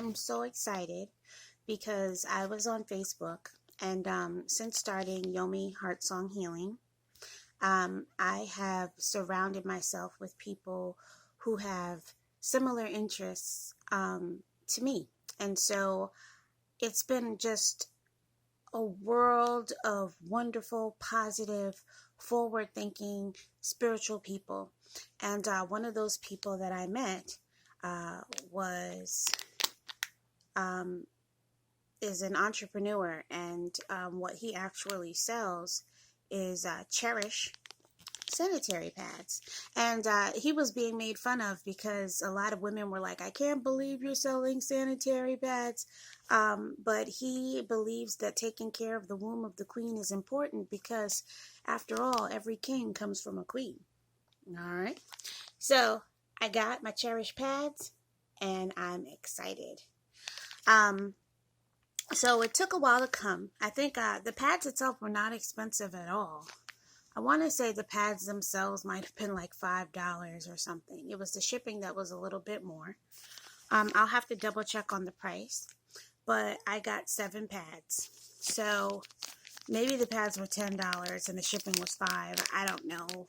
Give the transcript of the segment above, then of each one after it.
I'm so excited because I was on Facebook and since starting Yomi Heart Song Healing, I have surrounded myself with people who have similar interests to me. And so it's been just a world of wonderful, positive, forward thinking, spiritual people. And one of those people that I met uh, was um, is an entrepreneur, and what he actually sells is Cherish sanitary pads. And he was being made fun of because a lot of women were like, I can't believe you're selling sanitary pads. But he believes that taking care of the womb of the queen is important because, after all, every king comes from a queen. All right. So I got my Cherish pads and I'm excited. So it took a while to come. I think the pads itself were not expensive at all. I want to say the pads themselves might have been like $5 or something. It was the shipping that was a little bit more. I'll have to double check on the price, but I got 7 pads. So maybe the pads were $10 and the shipping was $5. I don't know.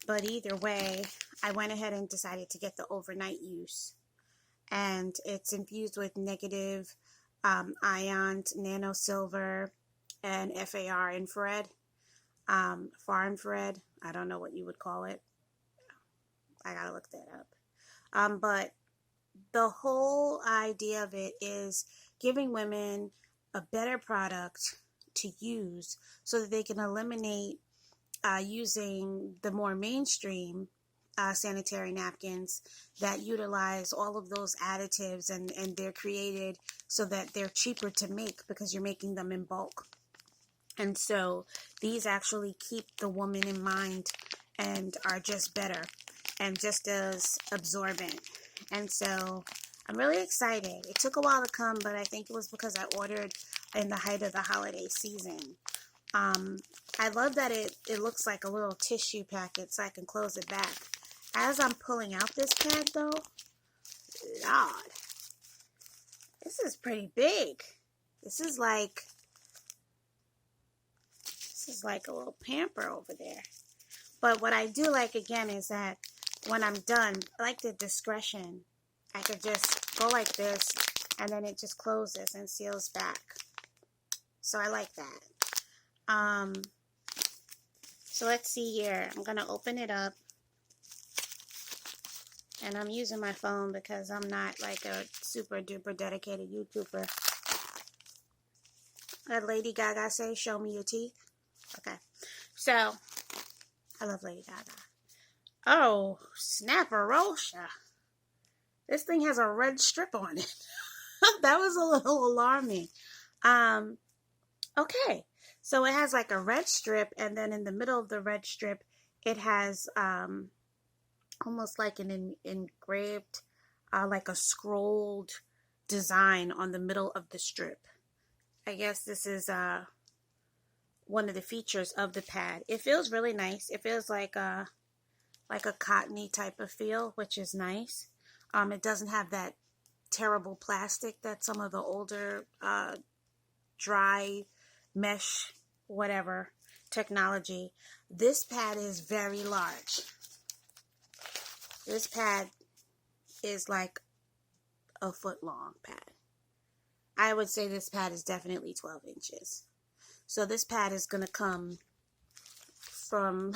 But either way, I went ahead and decided to get the overnight use. And it's infused with negative ions, nano silver, and FAR infrared. Far infrared. I don't know what you would call it. I gotta look that up. But the whole idea of it is giving women a better product to use so that they can eliminate using the more mainstream sanitary napkins that utilize all of those additives, and they're created so that they're cheaper to make because you're making them in bulk. And so these actually keep the woman in mind and are just better and just as absorbent. And so I'm really excited. It took a while to come, but I think it was because I ordered in the height of the holiday season. I love that it looks like a little tissue packet so I can close it back. As I'm pulling out this pad though, Lord, this is pretty big. This is like a little pamper over there. But what I do like again is that when I'm done, I like the discretion. I could just go like this and then it just closes and seals back. So I like that. So let's see here. I'm going to open it up. And I'm using my phone because I'm not like a super duper dedicated YouTuber. Let Lady Gaga say, show me your teeth. Okay, so I love Lady Gaga. Oh, Snapperosha. This thing has a red strip on it. That was a little alarming. Okay, so it has like a red strip, and then in the middle of the red strip, it has almost like an engraved, like a scrolled design on the middle of the strip. I guess this is one of the features of the pad. It feels really nice. It feels like a cottony type of feel, which is nice. It doesn't have that terrible plastic that some of the older dry mesh whatever technology. This pad is very large. This pad is like a foot long pad. I would say this pad is definitely 12 inches. So this pad is going to come from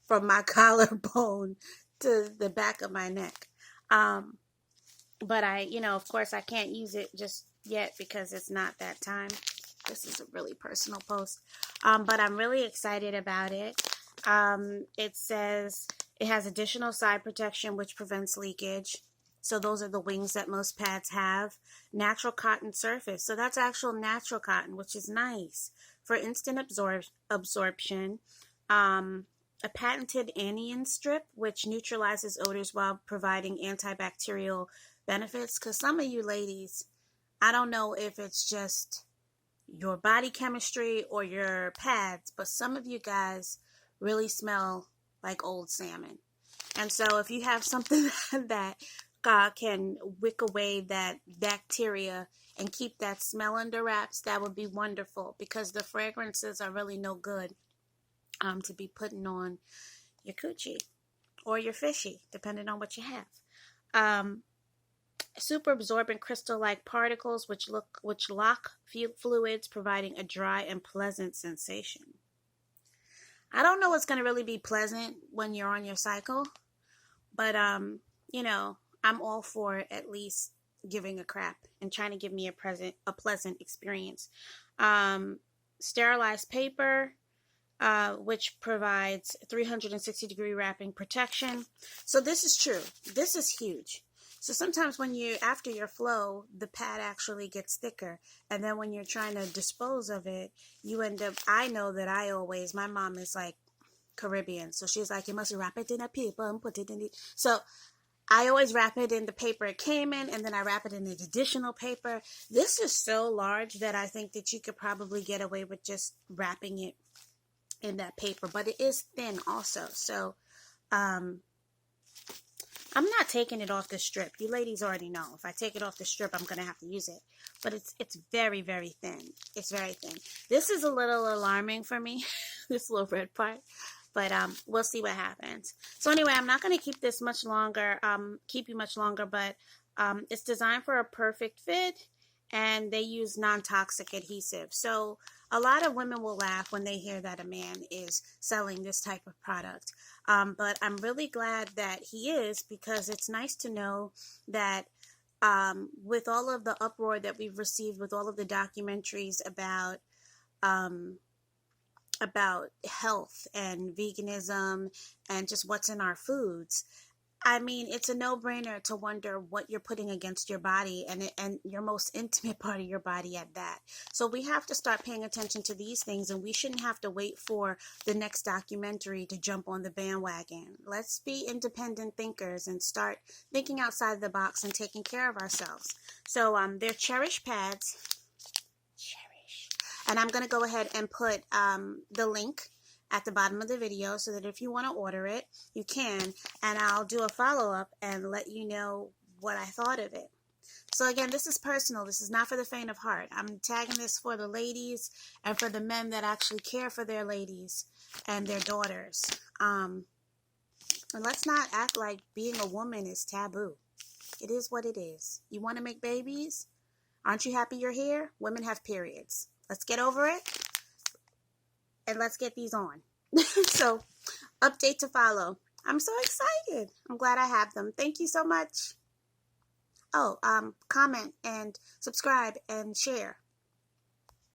from my collarbone to the back of my neck. But of course I can't use it just yet because it's not that time. This is a really personal post. But I'm really excited about it. It says it has additional side protection which prevents leakage. So those are the wings that most pads have. Natural cotton surface. So that's actual natural cotton, which is nice. For instant absorption. A patented anion strip, which neutralizes odors while providing antibacterial benefits. Because some of you ladies, I don't know if it's just your body chemistry or your pads, but some of you guys really smell like old salmon. And so if you have something that can wick away that bacteria and keep that smell under wraps, that would be wonderful, because the fragrances are really no good to be putting on your coochie or your fishy, depending on what you have. Super absorbent crystal-like particles which lock fluids, providing a dry and pleasant sensation. I don't know what's going to really be pleasant when you're on your cycle, but you know, I'm all for at least giving a crap and trying to give me a pleasant experience. Sterilized paper, which provides 360-degree wrapping protection. So this is true. This is huge. So sometimes when after your flow, the pad actually gets thicker. And then when you're trying to dispose of it, you end up, I know that my mom is like Caribbean. So she's like, you must wrap it in a paper and put it in it. So I always wrap it in the paper it came in, and then I wrap it in an additional paper. This is so large that I think that you could probably get away with just wrapping it in that paper, but it is thin also. So I'm not taking it off the strip. You ladies already know. If I take it off the strip, I'm going to have to use it. But it's very, very thin. It's very thin. This is a little alarming for me, this little red part. But we'll see what happens. So anyway, I'm not going to keep this much longer, but it's designed for a perfect fit, and they use non-toxic adhesive. So a lot of women will laugh when they hear that a man is selling this type of product. But I'm really glad that he is, because it's nice to know that with all of the uproar that we've received, with all of the documentaries about health and veganism and just what's in our foods, I mean, it's a no-brainer to wonder what you're putting against your body, and your most intimate part of your body at that. So we have to start paying attention to these things, and we shouldn't have to wait for the next documentary to jump on the bandwagon. Let's be independent thinkers and start thinking outside the box and taking care of ourselves. So they're Cherish pads. Cherish. And I'm going to go ahead and put the link at the bottom of the video, so that if you want to order it, you can, and I'll do a follow-up and let you know what I thought of it. So again, this is personal. This is not for the faint of heart. I'm tagging this for the ladies and for the men that actually care for their ladies and their daughters. And let's not act like being a woman is taboo. It is what it is. You want to make babies? Aren't you happy you're here? Women have periods. Let's get over it. And let's get these on. So, update to follow. I'm so excited. I'm glad I have them. Thank you so much. Oh, comment and subscribe and share.